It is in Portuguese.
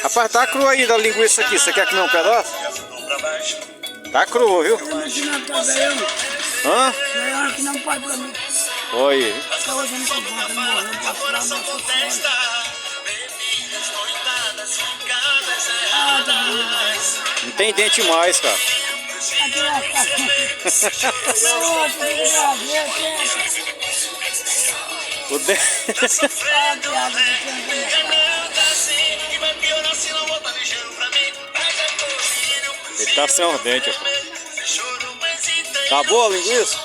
Rapaz, tá crua aí da linguiça aqui. Você quer comer um pedaço? Tá crua, viu? Hã? Que não pode pra mim. Oi. Não tem dente mais, cara. O dente... Ele tá sem os dentes. Tá boa a linguiça?